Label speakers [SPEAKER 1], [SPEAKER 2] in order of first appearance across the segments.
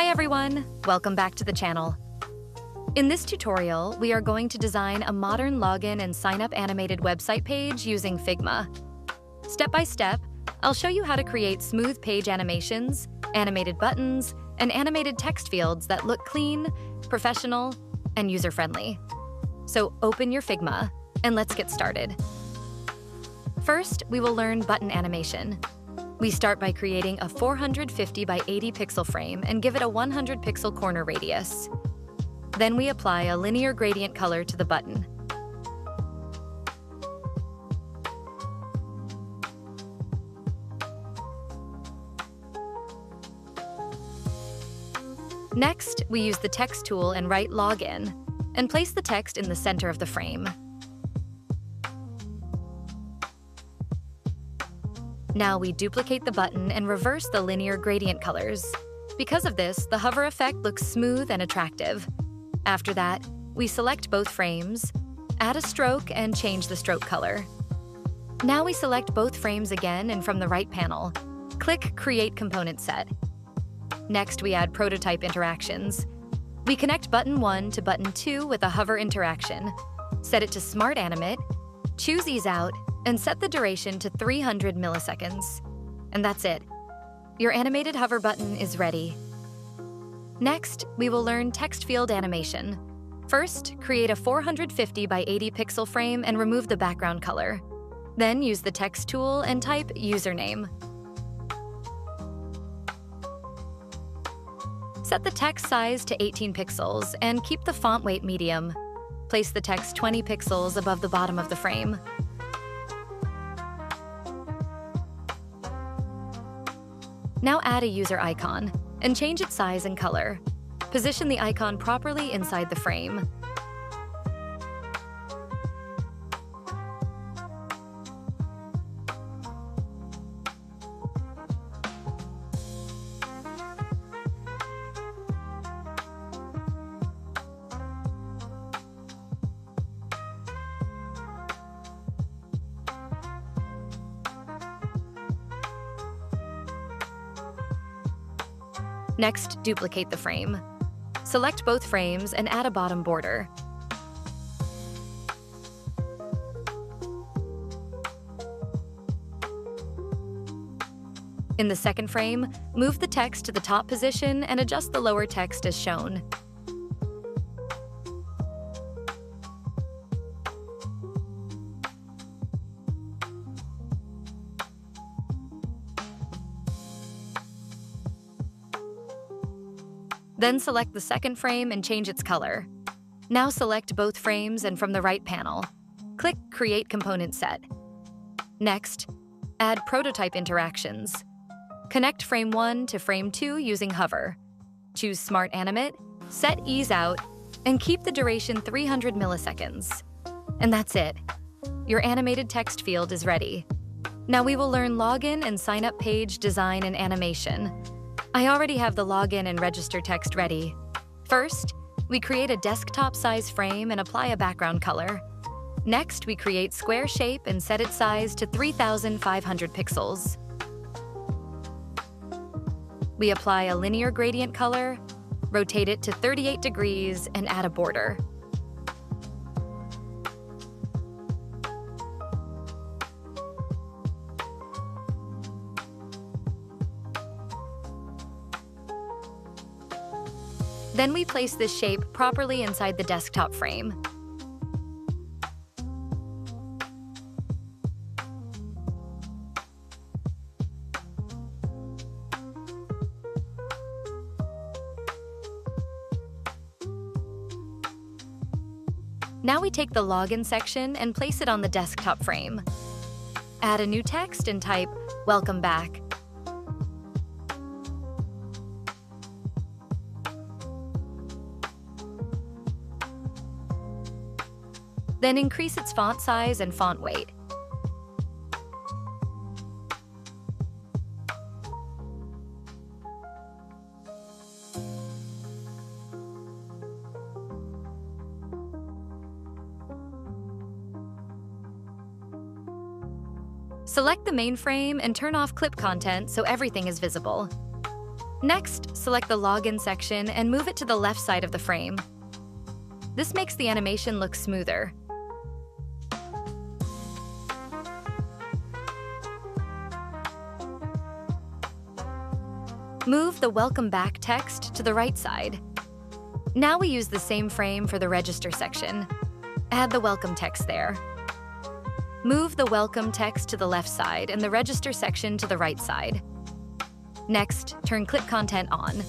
[SPEAKER 1] Hi everyone, welcome back to the channel. In this tutorial, we are going to design a modern login and sign-up animated website page using Figma. Step by step, I'll show you how to create smooth page animations, animated buttons, and animated text fields that look clean, professional, and user-friendly. So open your Figma, and let's get started. First, we will learn button animation. We start by creating a 450 by 80 pixel frame and give it a 100 pixel corner radius. Then we apply a linear gradient color to the button. Next, we use the text tool and write login, and place the text in the center of the frame. Now we duplicate the button and reverse the linear gradient colors. Because of this, the hover effect looks smooth and attractive. After that, we select both frames, add a stroke, and change the stroke color. Now we select both frames again, and from the right panel, click Create Component Set. Next, we add prototype interactions. We connect button 1 to button 2 with a hover interaction. Set it to Smart Animate, choose Ease Out, and set the duration to 300 milliseconds. And that's it. Your animated hover button is ready. Next, we will learn text field animation. First, create a 450 by 80 pixel frame and remove the background color. Then use the text tool and type username. Set the text size to 18 pixels and keep the font weight medium. Place the text 20 pixels above the bottom of the frame. Now add a user icon and change its size and color. Position the icon properly inside the frame. Next, duplicate the frame. Select both frames and add a bottom border. In the second frame, move the text to the top position and adjust the lower text as shown. Then select the second frame and change its color. Now select both frames and from the right panel, click Create Component Set. Next, add prototype interactions. Connect frame 1 to frame 2 using hover. Choose Smart Animate, set Ease Out, and keep the duration 300 milliseconds. And that's it. Your animated text field is ready. Now we will learn login and sign-up page design and animation. I already have the login and register text ready. First, we create a desktop size frame and apply a background color. Next, we create square shape and set its size to 3,500 pixels. We apply a linear gradient color, rotate it to 38 degrees, and add a border. Then we place this shape properly inside the desktop frame. Now we take the login section and place it on the desktop frame. Add a new text and type, "Welcome back." Then increase its font size and font weight. Select the main frame and turn off clip content so everything is visible. Next, select the login section and move it to the left side of the frame. This makes the animation look smoother. Move the Welcome Back text to the right side. Now we use the same frame for the register section. Add the welcome text there. Move the welcome text to the left side and the register section to the right side. Next, turn Clip Content on.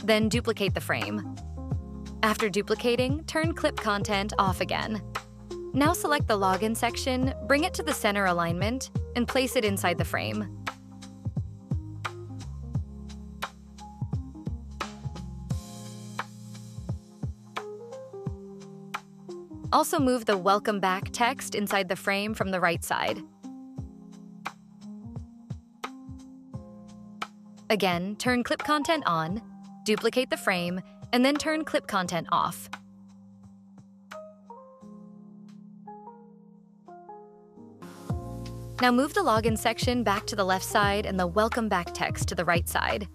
[SPEAKER 1] Then duplicate the frame. After duplicating, turn Clip Content off again. Now select the login section, bring it to the center alignment, and place it inside the frame. Also move the Welcome Back text inside the frame from the right side. Again, turn Clip Content on, duplicate the frame, and then turn Clip Content off. Now move the login section back to the left side and the Welcome Back text to the right side.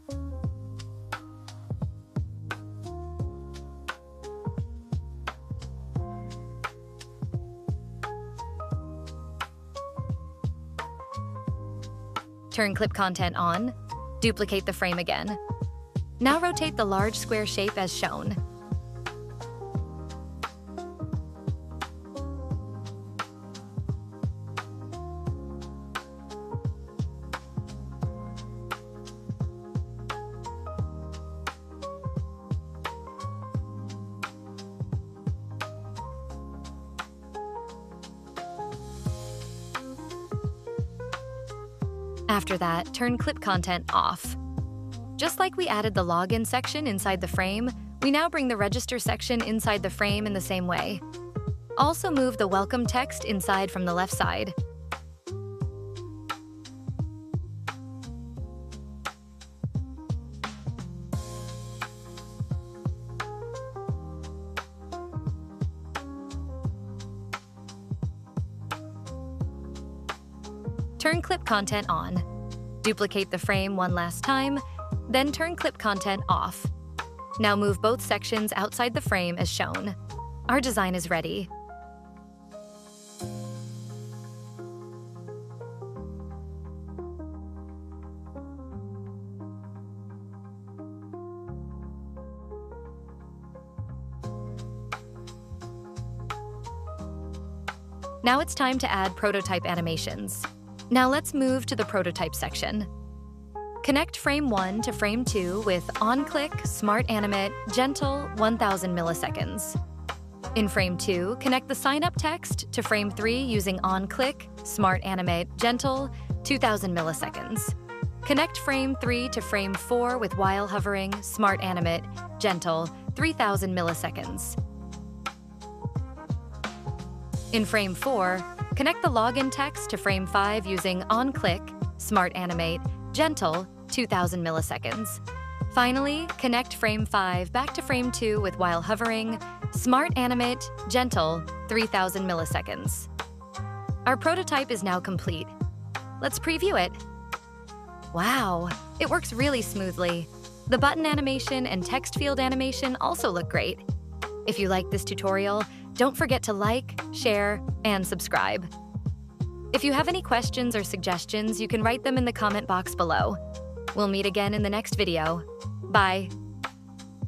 [SPEAKER 1] Turn Clip Content on, duplicate the frame again. Now rotate the large square shape as shown. After that, turn Clip Content off. Just like we added the login section inside the frame, we now bring the register section inside the frame in the same way. Also move the welcome text inside from the left side. Turn Clip Content on. Duplicate the frame one last time, then turn Clip Content off. Now move both sections outside the frame as shown. Our design is ready. Now it's time to add prototype animations. Now let's move to the prototype section. Connect frame 1 to frame 2 with on-click, Smart Animate, Gentle, 1000 milliseconds. In frame 2, connect the sign-up text to frame 3 using on-click, Smart Animate, Gentle, 2000 milliseconds. Connect frame 3 to frame 4 with while hovering, Smart Animate, Gentle, 3000 milliseconds. In frame 4, connect the login text to frame 5 using on-click, Smart Animate, Gentle, 2000 milliseconds. Finally, connect frame 5 back to frame 2 with while hovering, Smart Animate, Gentle, 3000 milliseconds. Our prototype is now complete. Let's preview it. Wow, it works really smoothly. The button animation and text field animation also look great. If you like this tutorial, don't forget to like, share, and subscribe. If you have any questions or suggestions, you can write them in the comment box below. We'll meet again in the next video. Bye.